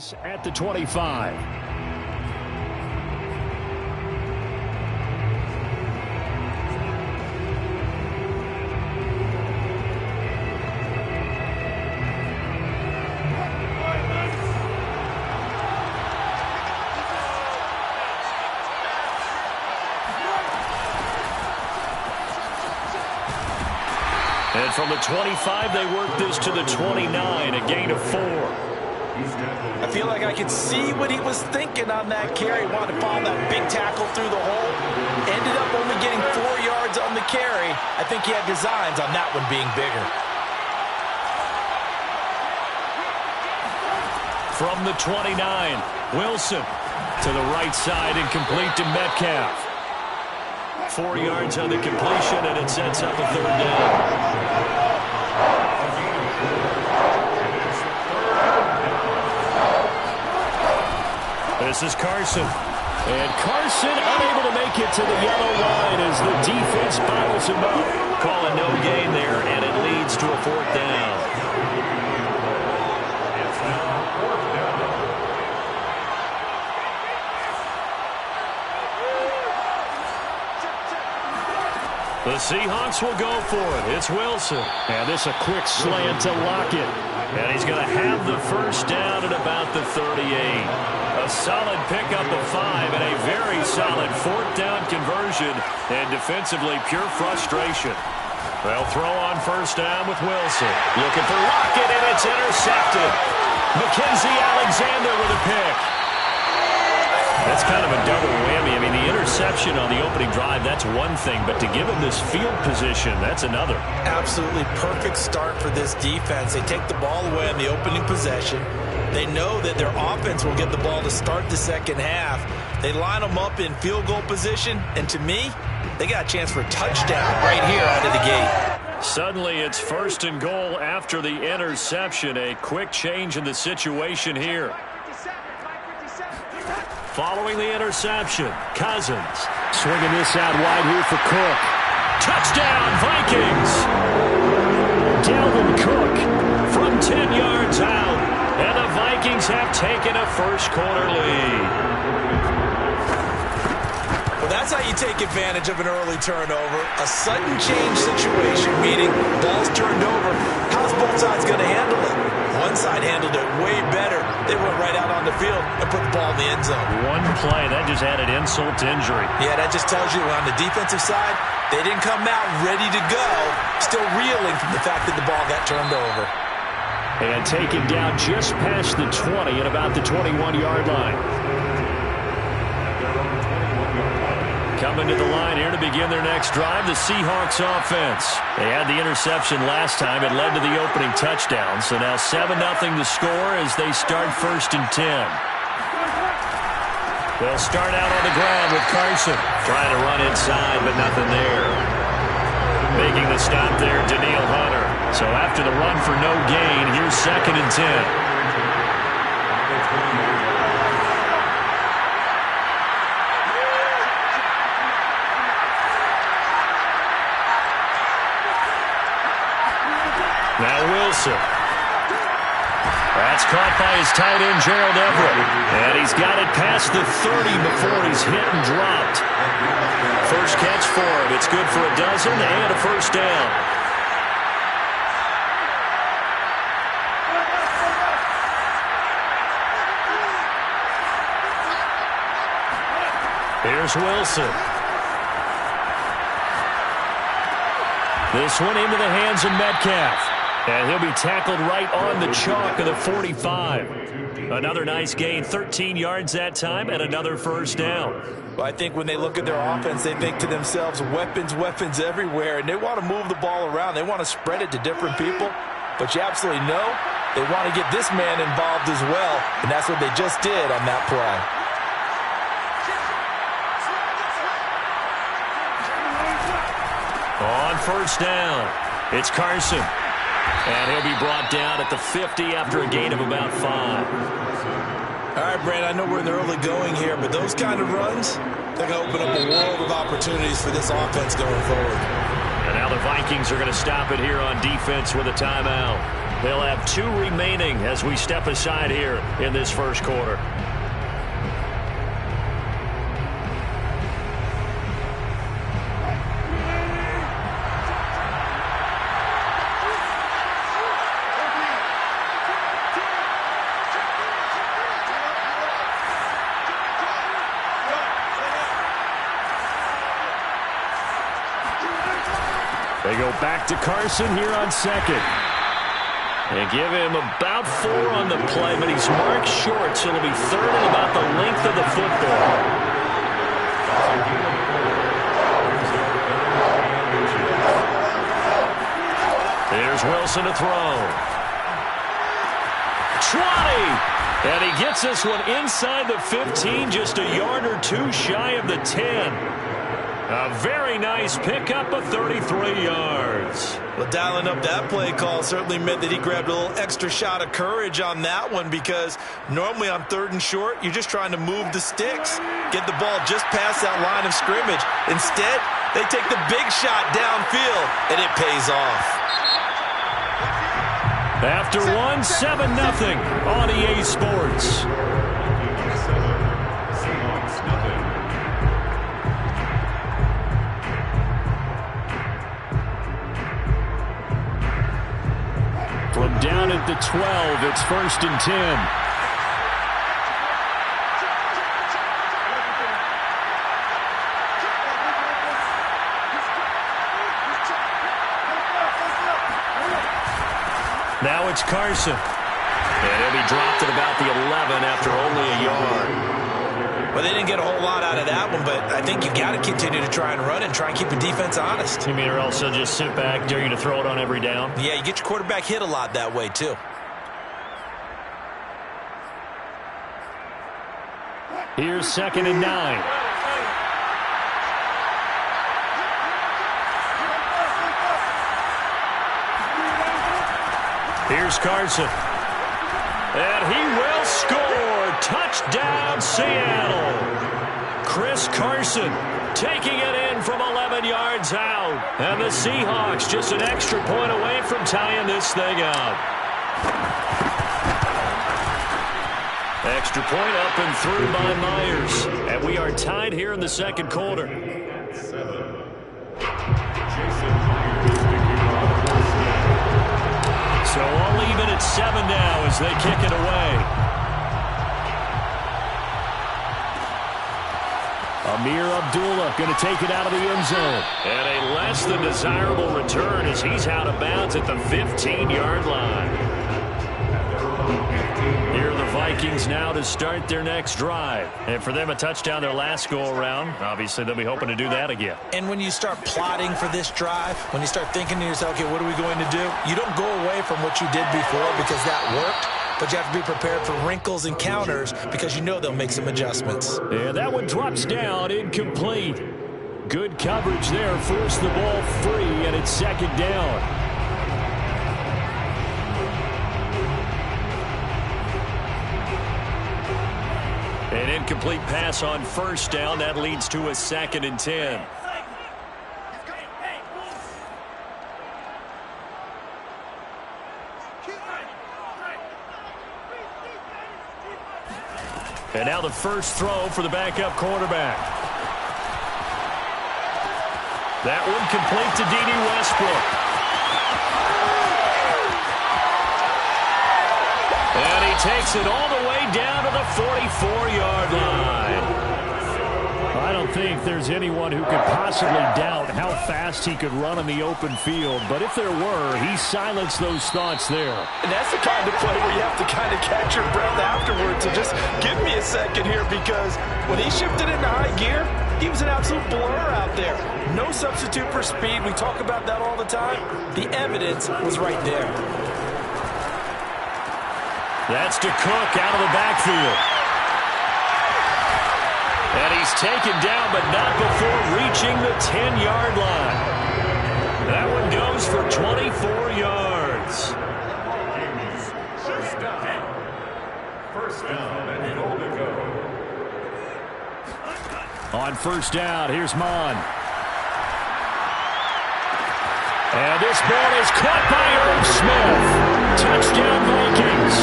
At the 25. And from the 25, they work this to the 29, a gain of 4. I feel like I could see what he was thinking on that carry. Wanted to follow that big tackle through the hole. Ended up only getting 4 yards on the carry. I think he had designs on that one being bigger. From the 29, Wilson to the right side and complete to Metcalf. 4 yards on the completion, and it sets up a 3rd down. This is Carson. And Carson unable to make it to the yellow line as the defense bottles him up. Calling no gain there, and it leads to a 4th down. The Seahawks will go for it. It's Wilson. And this a quick slant to Lockett. And he's going to have the 1st down at about the 38. A solid pickup of 5 and a very solid 4th down conversion. And defensively, pure frustration. They'll throw on 1st down with Wilson. Looking for Lockett, and it's intercepted. Mackenzie Alexander with a pick. That's kind of a double whammy. I mean, the interception on the opening drive, that's one thing. But to give him this field position, that's another. Absolutely perfect start for this defense. They take the ball away on the opening possession. They know that their offense will get the ball to start the second half. They line them up in field goal position. And to me, they got a chance for a touchdown right here out of the gate. Suddenly, it's 1st and goal after the interception. A quick change in the situation here. Following the interception, Cousins swinging this out wide here for Cook. Touchdown, Vikings! Dalvin Cook from 10 yards out, and the Vikings have taken a 1st quarter lead. Well, that's how you take advantage of an early turnover. A sudden change situation, meaning ball's turned over. How's both sides going to handle it? One side handled it way better. They went right out on the field and put the ball in the end zone. One play, that just added insult to injury. Yeah, that just tells you on the defensive side, they didn't come out ready to go, still reeling from the fact that the ball got turned over. And taken down just past the 20 at about the 21-yard line. Coming to the line here to begin their next drive, the Seahawks offense. They had the interception last time. It led to the opening touchdown. So now 7-0 to score as they start 1st and 10. They'll start out on the ground with Carson. Trying to run inside, but nothing there. Making the stop there, Danielle Hunter. So after the run for no gain, here's 2nd and 10. Now Wilson. That's caught by his tight end, Gerald Everett. And he's got it past the 30 before he's hit and dropped. First catch for him. It's good for a dozen and a 1st down. Here's Wilson. This one into the hands of Metcalf. And he'll be tackled right on the chalk of the 45. Another nice gain, 13 yards that time, and another 1st down. Well, I think when they look at their offense, they think to themselves, weapons, weapons everywhere, and they want to move the ball around. They want to spread it to different people. But you absolutely know they want to get this man involved as well, and that's what they just did on that play. On 1st down, it's Carson. And he'll be brought down at the 50 after a gain of about 5. All right, Brad, I know we're in the early going here, but those kind of runs, they're going to open up a world of opportunities for this offense going forward. And now the Vikings are going to stop it here on defense with a timeout. They'll have 2 remaining as we step aside here in this first quarter. They go back to Carson here on second. They give him about 4 on the play, but he's marked short, so it'll be third and about the length of the football. Here's Wilson to throw. 20! And he gets this one inside the 15, just a yard or 2 shy of the 10. A very nice pickup of 33 yards. Well, dialing up that play call certainly meant that he grabbed a little extra shot of courage on that one, because normally on 3rd and short, you're just trying to move the sticks, get the ball just past that line of scrimmage. Instead, they take the big shot downfield, and it pays off. After 7-0 on EA Sports. From down at the 12, it's 1st and 10. Now it's Carson. And he'll be dropped at about the 11 after only a yard. Well, they didn't get a whole lot out of that one, but I think you got to continue to try and run and try and keep the defense honest. You mean, or else they'll just sit back, dare you to throw it on every down? Yeah, you get your quarterback hit a lot that way, too. Here's 2nd and 9. Here's Carson. And he will score. Touchdown, Seattle. Chris Carson taking it in from 11 yards out. And the Seahawks just an extra point away from tying this thing up. Extra point up and through by Myers. And we are tied here in the second quarter. So all even at 7 now as they kick it away. Amir Abdullah going to take it out of the end zone. And a less than desirable return as he's out of bounds at the 15-yard line. Here are the Vikings now to start their next drive. And for them, a touchdown their last go-around. Obviously, they'll be hoping to do that again. And when you start plotting for this drive, when you start thinking to yourself, okay, what are we going to do? You don't go away from what you did before because that worked. But you have to be prepared for wrinkles and counters because you know they'll make some adjustments. Yeah, that one drops down, incomplete. Good coverage there, forced the ball free, and it's 2nd down. An incomplete pass on 1st down. That leads to a 2nd and 10. And now the first throw for the backup quarterback. That one complete to D.D. Westbrook. And he takes it all the way down to the 44-yard line. I don't think there's anyone who could possibly doubt how fast he could run in the open field. But if there were, he silenced those thoughts there. And that's the kind of play where you have to kind of catch your breath afterwards. So just give me a second here, because when he shifted into high gear, he was an absolute blur out there. No substitute for speed. We talk about that all the time. The evidence was right there. That's to Cook out of the backfield. And he's taken down, but not before reaching the 10-yard line. That one goes for 24 yards. First down and goal to go. On 1st down, here's Mon. And this ball is caught by Irv Smith. Touchdown Vikings.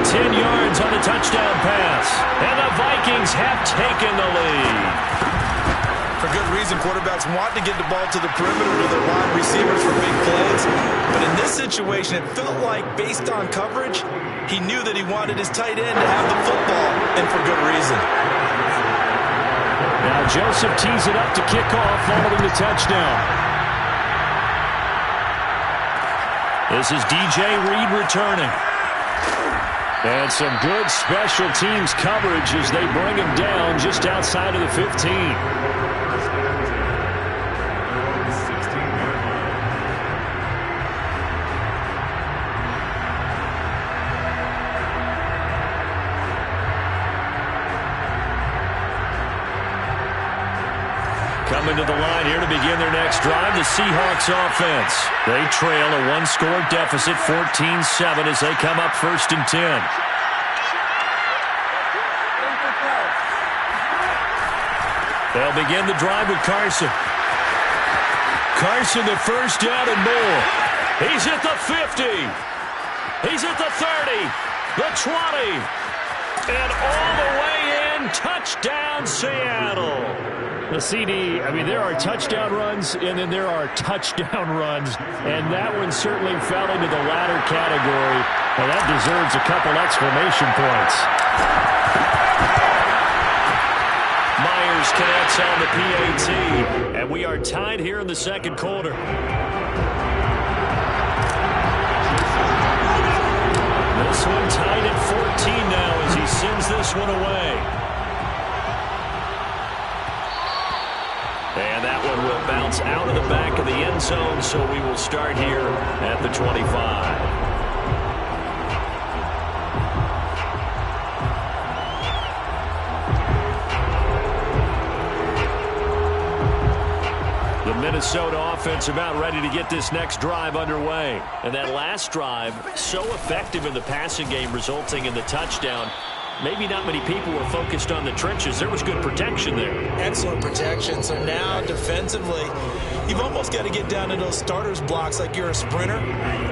10 yards on the touchdown pass. And the Vikings have taken the lead. For good reason, quarterbacks want to get the ball to the perimeter to their wide receivers for big plays. But in this situation, it felt like, based on coverage, he knew that he wanted his tight end to have the football, and for good reason. Now Joseph tees it up to kick off following the touchdown. This is DJ Reed returning. And some good special teams coverage as they bring him down just outside of the 15. Coming to the line here to begin their next drive, the Seahawks offense. They trail a one-score deficit, 14-7, as they come up 1st and 10. They'll begin the drive with Carson. Carson, the first down and more. He's at the 50. He's at the 30, the 20, and all the way in. Touchdown, Seattle. The CD, I mean, there are touchdown runs, and then there are touchdown runs, and that one certainly fell into the latter category, and that deserves a couple exclamation points. Myers connects on the PAT, and we are tied here in the second quarter. This one tied at 14 now as he sends this one away. And that one will bounce out of the back of the end zone, so we will start here at the 25. The Minnesota offense about ready to get this next drive underway. And that last drive, so effective in the passing game, resulting in the touchdown. Maybe not many people were focused on the trenches. There was good protection there. Excellent protection. So now defensively, you've almost got to get down to those starters blocks like you're a sprinter.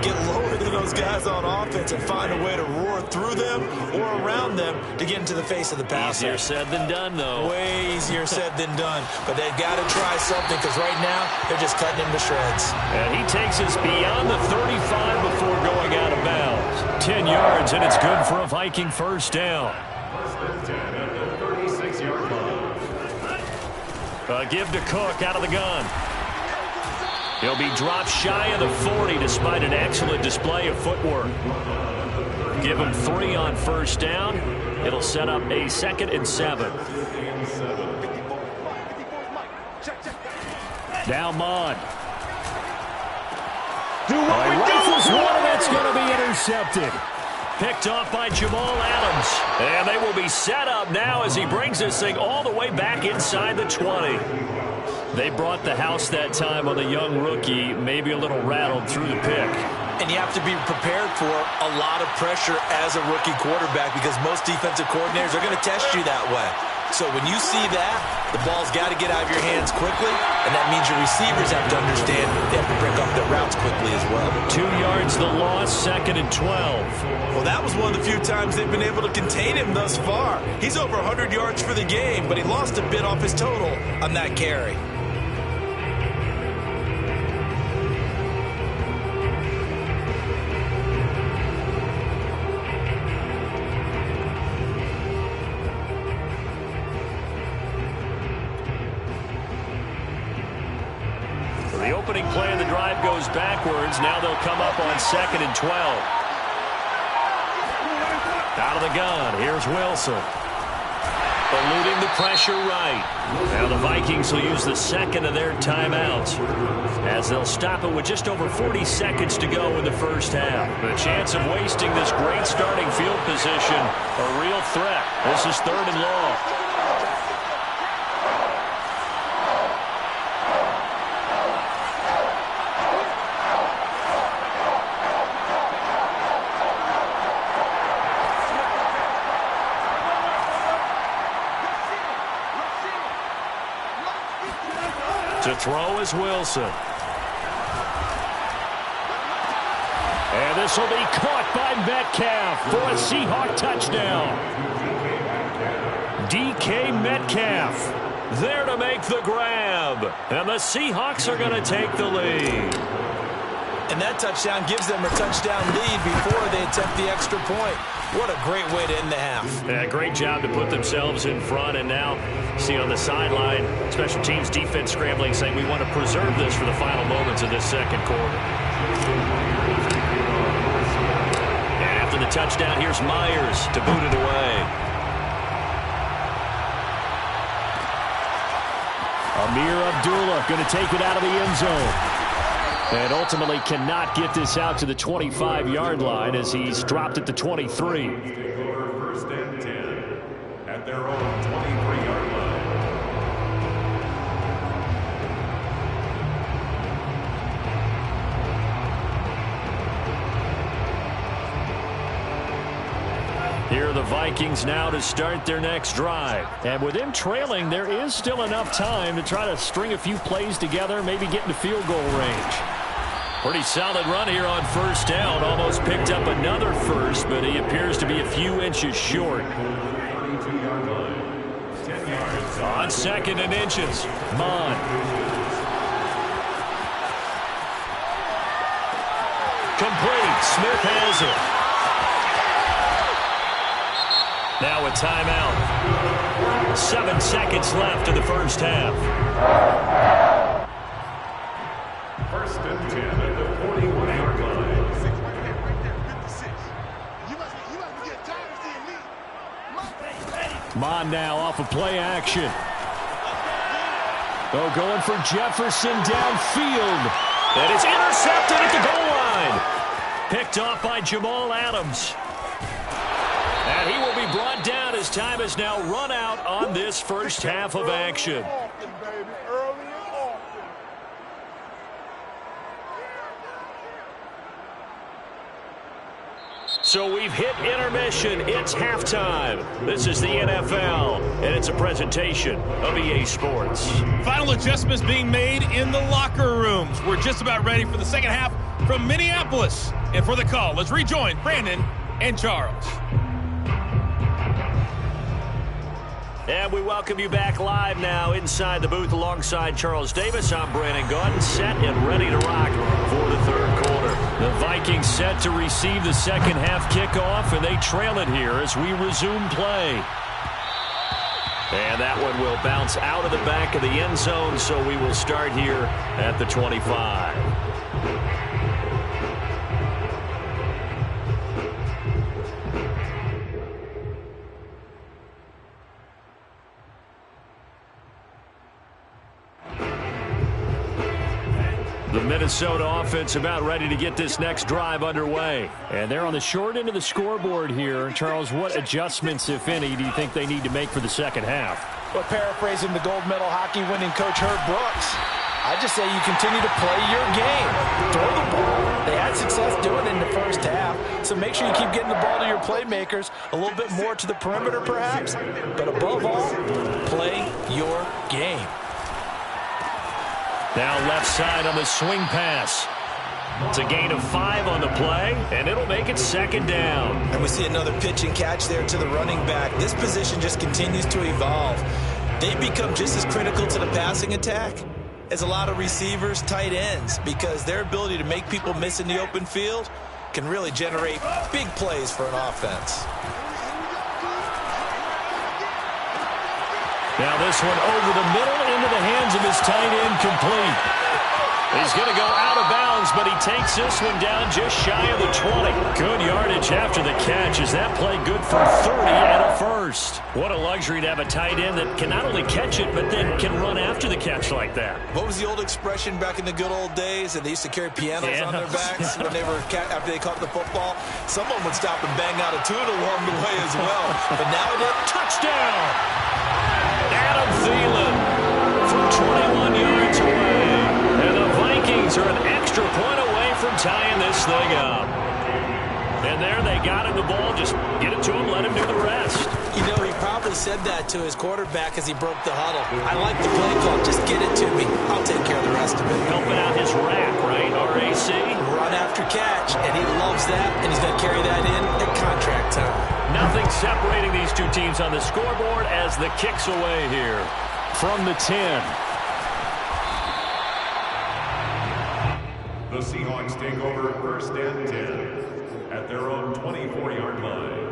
Get lower than those guys on offense and find a way to roar through them or around them to get into the face of the passer. Easier said than done, though. Way easier said than done. But they've got to try something because right now they're just cutting him to shreds. And he takes us beyond the 35 before going out of bounds. 10 yards, and it's good for a Viking first down. A give to Cook out of the gun. He'll be dropped shy of the 40 despite an excellent display of footwork. Give him 3 on first down. It'll set up a 2nd and 7. Now Mond. Rifles one, and that's going to be intercepted. Picked off by Jamal Adams. And they will be set up now as he brings this thing all the way back inside the 20. They brought the house that time on the young rookie, maybe a little rattled through the pick. And you have to be prepared for a lot of pressure as a rookie quarterback because most defensive coordinators are going to test you that way. So when you see that, the ball's got to get out of your hands quickly, and that means your receivers have to understand they have to break up their routes quickly as well. 2 yards the loss, 2nd and 12. Well, that was one of the few times they've been able to contain him thus far. He's over 100 yards for the game, but he lost a bit off his total on that carry. The opening play of the drive goes backwards. Now they'll come up on 2nd and 12. Out of the gun, here's Wilson. Eluding the pressure right. Now the Vikings will use the 2nd of their timeouts as they'll stop it with just over 40 seconds to go in the first half. The chance of wasting this great starting field position, a real threat. This is 3rd and long. To throw is Wilson. And this will be caught by Metcalf for a Seahawk touchdown. DK Metcalf there to make the grab. And the Seahawks are going to take the lead. And that touchdown gives them a touchdown lead before they attempt the extra point. What a great way to end the half. Yeah, great job to put themselves in front. And now, see on the sideline, special teams defense scrambling, saying we want to preserve this for the final moments of this second quarter. And after the touchdown, here's Myers to boot it away. Amir Abdullah going to take it out of the end zone. And ultimately cannot get this out to the 25-yard line as he's dropped at the 23. First and 10 at their own 23-yard line. Here are the Vikings now to start their next drive. And with them trailing, there is still enough time to try to string a few plays together, maybe get into field goal range. Pretty solid run here on first down. Almost picked up another first, but he appears to be a few inches short. 32-yard line. 10 yards. On second and inches, Mon. Complete. Smith has it. Now a timeout. 7 seconds left in the first half. First and 10 at the 41-yard line. Mon now off of play action. Oh, going for Jefferson downfield. And it's intercepted at the goal line. Picked off by Jamal Adams. And he will be brought down as time has now run out on this first half of action. So we've hit intermission. It's halftime. This is the NFL, and it's a presentation of EA Sports. Final adjustments being made in the locker rooms. We're just about ready for the second half from Minneapolis. And for the call, let's rejoin Brandon and Charles. And we welcome you back live now inside the booth alongside Charles Davis. I'm Brandon Gaudin, set and ready to rock for the third quarter. The Vikings set to receive the second half kickoff, and they trail it here as we resume play. And that one will bounce out of the back of the end zone, so we will start here at the 25. The Minnesota offense about ready to get this next drive underway. And they're on the short end of the scoreboard here. Charles, what adjustments, if any, do you think they need to make for the second half? Well, paraphrasing the gold medal hockey winning coach Herb Brooks, I just say you continue to play your game. Throw the ball. They had success doing it in the first half, so make sure you keep getting the ball to your playmakers, a little bit more to the perimeter perhaps, but above all, play your game. Now left side on the swing pass. It's a gain of 5 on the play, and it'll make it second down. And we see another pitch and catch there to the running back. This position just continues to evolve. They become just as critical to the passing attack as a lot of receivers, tight ends, because their ability to make people miss in the open field can really generate big plays for an offense. Now this one over the middle into the hands of his tight end, complete. He's going to go out of bounds, but he takes this one down just shy of the 20. Good yardage after the catch. Is that play good for 30 and a first? What a luxury to have a tight end that can not only catch it, but then can run after the catch like that. What was the old expression back in the good old days? And they used to carry pianos on their backs when they were after they caught the football. Someone would stop and bang out a tune along the way as well. But nowadays, touchdown! Adam Thielen from 21 yards away. And the Vikings are an extra point away from tying this thing up. And there they got him the ball. Just get it to him, let him do the rest. You know, he probably said that to his quarterback as he broke the huddle. I like the play call. Just get it to me. I'll take care of the rest of it. Helping out his rack, right? RAC. Run after catch. And he loves yards on the scoreboard as the kick's away here from the 10. The Seahawks take over first and 10 at their own 24-yard line.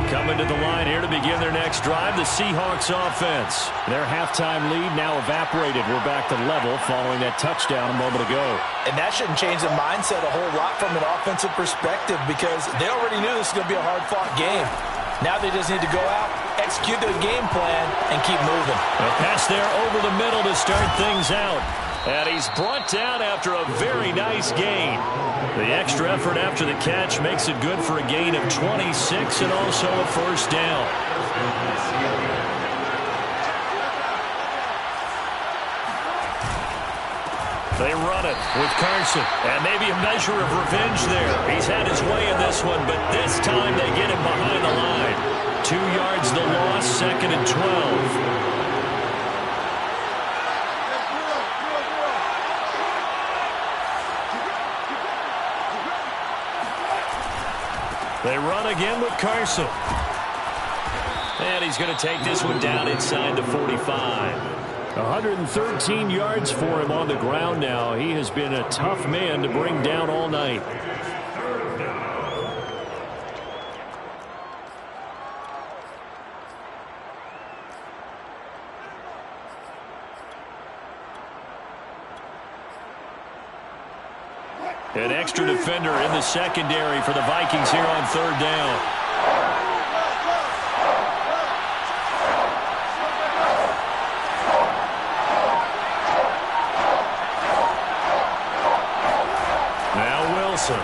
Coming to the line here to begin their next drive, the Seahawks offense. Their halftime lead now evaporated. We're back to level following that touchdown a moment ago. And that shouldn't change the mindset a whole lot from an offensive perspective because they already knew this was going to be a hard-fought game. Now they just need to go out, execute their game plan, and keep moving. A pass there over the middle to start things out. And he's brought down after a very nice gain. The extra effort after the catch makes it good for a gain of 26 and also a first down. They run it with Carson. And maybe a measure of revenge there. He's had his way in this one, but this time they get him behind the line. 2 yards the loss, 2nd and 12. They run again with Carson. And he's going to take this one down inside the 45. 113 yards for him on the ground now. He has been a tough man to bring down all night. An extra defender in the secondary for the Vikings here on 3rd down. Now Wilson.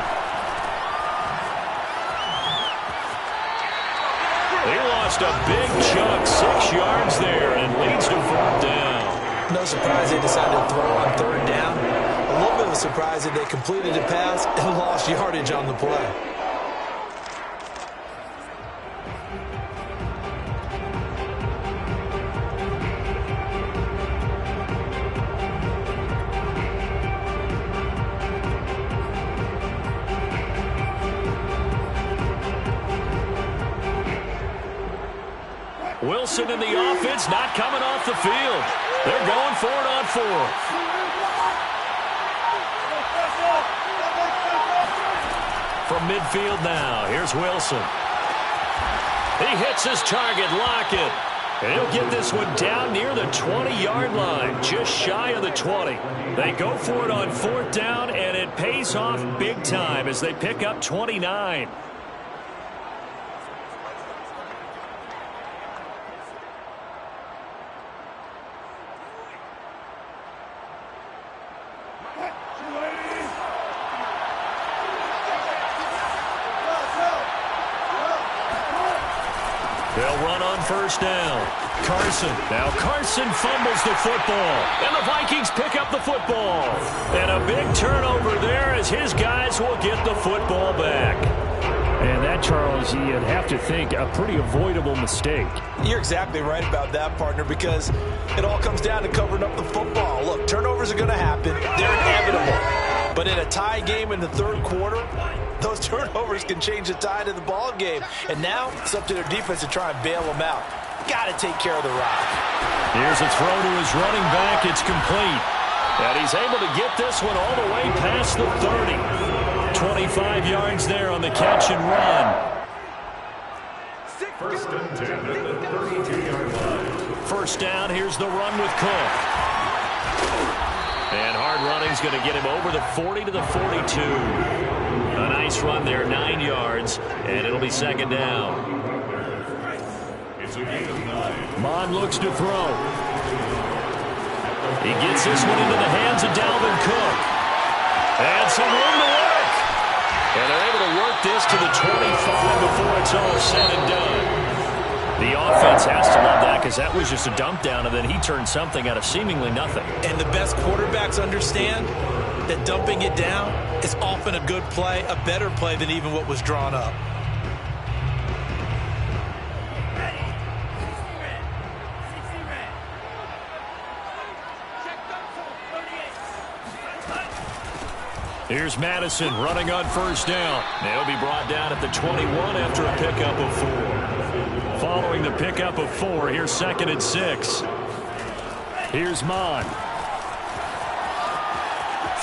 They lost a big chunk, 6 yards there, and it leads to 4th down. No surprise they decided to throw on 3rd down. A little bit of a surprise that they completed a pass and lost yardage on the play. Wilson in the offense not coming off the field. They're going for it on 4th. From midfield now, here's Wilson. He hits his target, Lockett. And he'll get this one down near the 20-yard line, just shy of the 20. They go for it on 4th down, and it pays off big time as they pick up 29. They'll run on 1st down. Carson. Now Carson fumbles the football. And the Vikings pick up the football. And a big turnover there as his guys will get the football back. And that, Charles, you'd have to think a pretty avoidable mistake. You're exactly right about that, partner, because it all comes down to covering up the football. Look, turnovers are going to happen. They're inevitable. But in a tie game in the 3rd quarter, those turnovers can change the tide of the ball game. And now it's up to their defense to try and bail them out. Got to take care of the rock. Here's a throw to his running back. It's complete. And he's able to get this one all the way past the 30. 25 yards there on the catch and run. First and 10 at the 32-yard line. 1st down, here's the run with Cook. And hard running's going to get him over the 40 to the 42. A nice run there, 9 yards, and it'll be 2nd down. It's a gain of 9. Mon looks to throw. He gets this one into the hands of Dalvin Cook. And some room to work. And they're able to work this to the 25 before it's all said and done. The offense has to love that because that was just a dump down, and then he turned something out of seemingly nothing. And the best quarterbacks understand that dumping it down is often a good play, a better play than even what was drawn up. Here's Madison running on first down. They'll be brought down at the 21 after a pickup of 4. Following the pickup of 4, here's 2nd and 6. Here's Mon.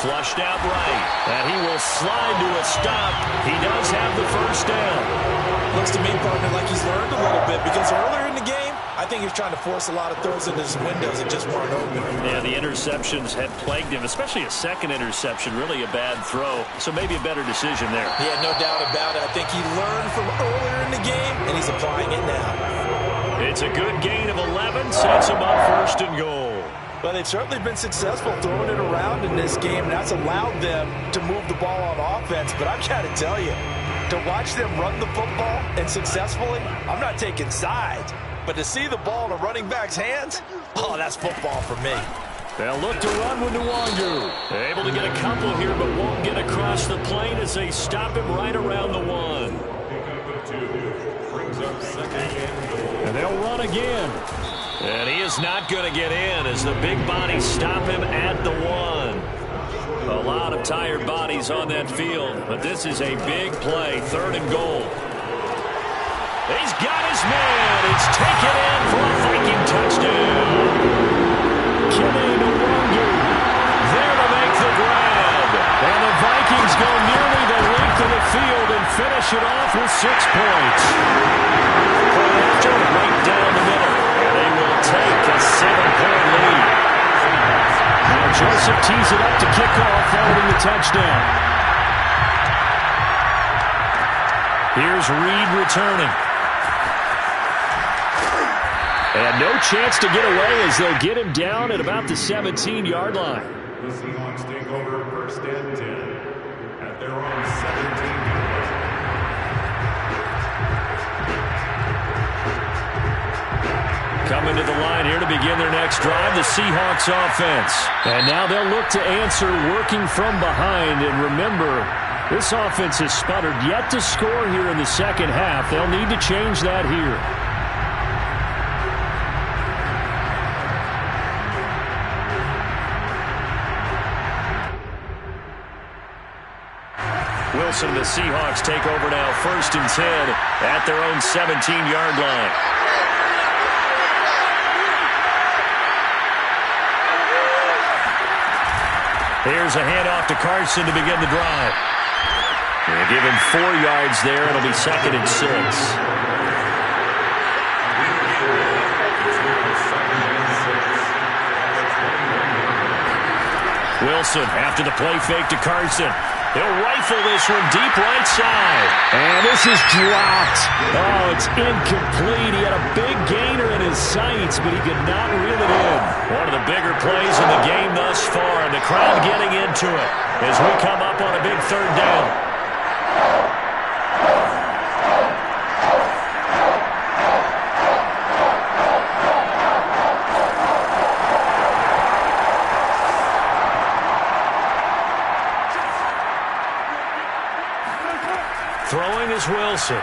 Flushed out right. And he will slide to a stop. He does have the first down. Looks to me, partner, like he's learned a little bit because earlier in the game, I think he was trying to force a lot of throws into his windows that just weren't open. Yeah, the interceptions had plagued him, especially a second interception, really a bad throw. So maybe a better decision there. Yeah, no doubt about it. I think he learned from earlier in the game, and he's applying it now. It's a good gain of 11, sets him up 1st and goal. But they've certainly been successful throwing it around in this game, and that's allowed them to move the ball on offense. But I've got to tell you, to watch them run the football and successfully, I'm not taking sides. But to see the ball in a running back's hands, oh, that's football for me. They'll look to run with Nwangu. They're able to get a couple here, but won't get across the plane as they stop him right around the 1. And they'll run again. And he is not going to get in as the big bodies stop him at the 1. A lot of tired bodies on that field, but this is a big play, 3rd and goal. He's got his man. It's taken in for a Viking touchdown. Kene Nwangu there to make the grab. And the Vikings go nearly the length of the field and finish it off with 6 points. Point after, right down the middle. And they will take a 7-point lead. Now Joseph tees it up to kick off following the touchdown. Here's Reed returning. And no chance to get away as they'll get him down at about the 17-yard line. The Seahawks take over 1st and 10 at their own 17-yard line. Coming to the line here to begin their next drive, the Seahawks offense. And now they'll look to answer working from behind. And remember, this offense has sputtered yet to score here in the second half. They'll need to change that here. Wilson and the Seahawks take over now 1st and 10 at their own 17-yard line. Here's a handoff to Carson to begin the drive. They give him 4 yards there. It'll be 2nd and 6. Wilson after the play fake to Carson. He'll rifle this one deep right side. And this is dropped. Oh, it's incomplete. He had a big gainer in his sights, but he could not reel it in. One of the bigger plays in the game thus far, and the crowd getting into it as we come up on a big 3rd down. Throwing is Wilson.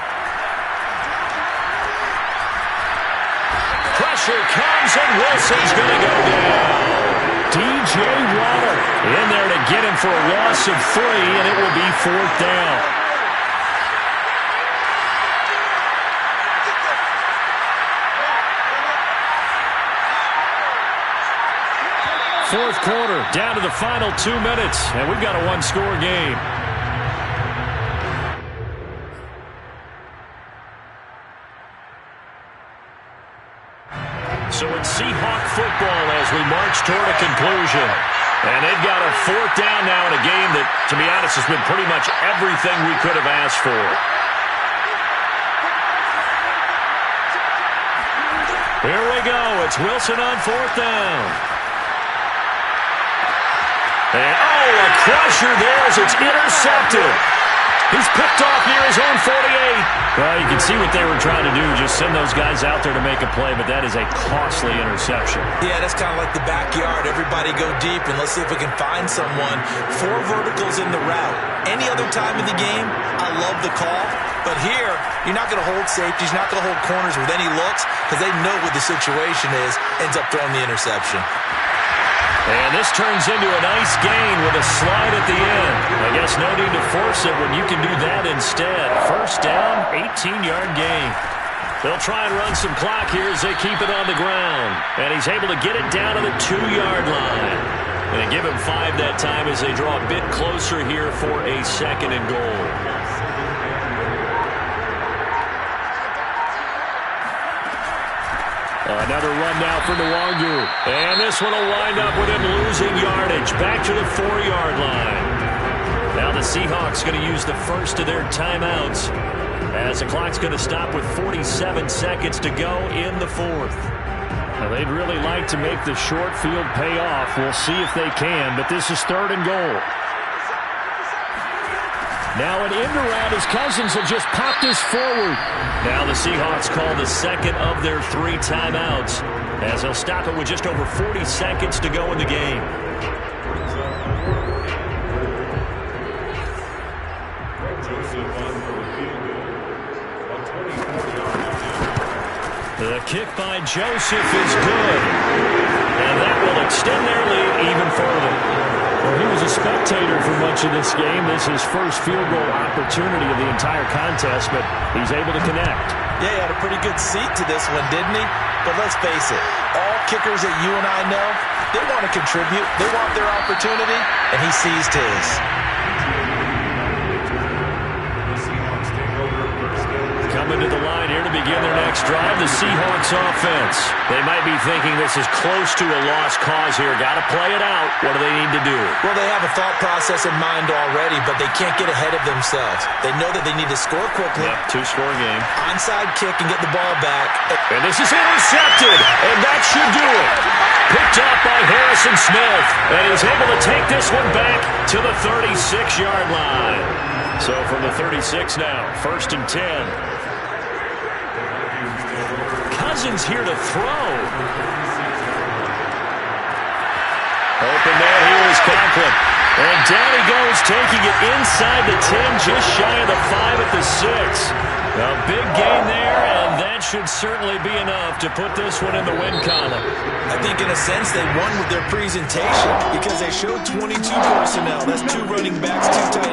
Pressure comes, and Wilson's going to go down. DJ Waller in there to get him for a loss of 3, and it will be 4th down. Fourth quarter, down to the final 2 minutes, and we've got a 1-score game. So it's Seahawk football as we march toward a conclusion. And they've got a 4th down now in a game that, to be honest, has been pretty much everything we could have asked for. Here we go. It's Wilson on 4th down. And, oh, a crusher there as it's intercepted. He's picked off near his own 48. Well, you can see what they were trying to do, just send those guys out there to make a play, but that is a costly interception. Yeah, that's kind of like the backyard. Everybody go deep, and let's see if we can find someone. 4 verticals in the route. Any other time in the game, I love the call. But here, you're not going to hold safeties, not going to hold corners with any looks, because they know what the situation is, ends up throwing the interception. And this turns into a nice gain with a slide at the end. I guess no need to force it when you can do that instead. First down, 18-yard gain. They'll try and run some clock here as they keep it on the ground. And he's able to get it down to the 2-yard line. And give him 5 that time as they draw a bit closer here for a 2nd and goal. Another run now for Nwangu. And this one will wind up with him losing yardage. Back to the 4-yard line. Now the Seahawks going to use the first of their timeouts as the clock's going to stop with 47 seconds to go in the 4th. Now they'd really like to make the short field pay off. We'll see if they can, but this is 3rd and goal. Now an end around as Cousins will just pop this forward. Now the Seahawks call the 2nd of their 3 timeouts as they'll stop it with just over 40 seconds to go in the game. The kick by Joseph is good. And that will extend their lead even further. Well, he was a spectator for much of this game. This is his first field goal opportunity of the entire contest, but he's able to connect. Yeah, he had a pretty good seat to this one, didn't he? But let's face it, all kickers that you and I know, they want to contribute. They want their opportunity, and he seized his. Coming to the line here to begin their next drive, the Seahawks offense. They might be thinking this is close to a lost cause here. Got to play it out. What do they need to do? Well, they have a thought process in mind already, but they can't get ahead of themselves. They know that they need to score quickly. Yep, 2-score game. Onside kick and get the ball back. And this is intercepted, and that should do it. Picked up by Harrison Smith, and he's able to take this one back to the 36-yard line. So from the 36 now, 1st and 10. Cousins here to throw. Open man here is Conklin. And down he goes, taking it inside the 10, just shy of the 5 at the 6. A big gain there, and that should certainly be enough to put this one in the win column. I think in a sense they won with their presentation because they showed 22 personnel. That's 2 running backs, 2 tight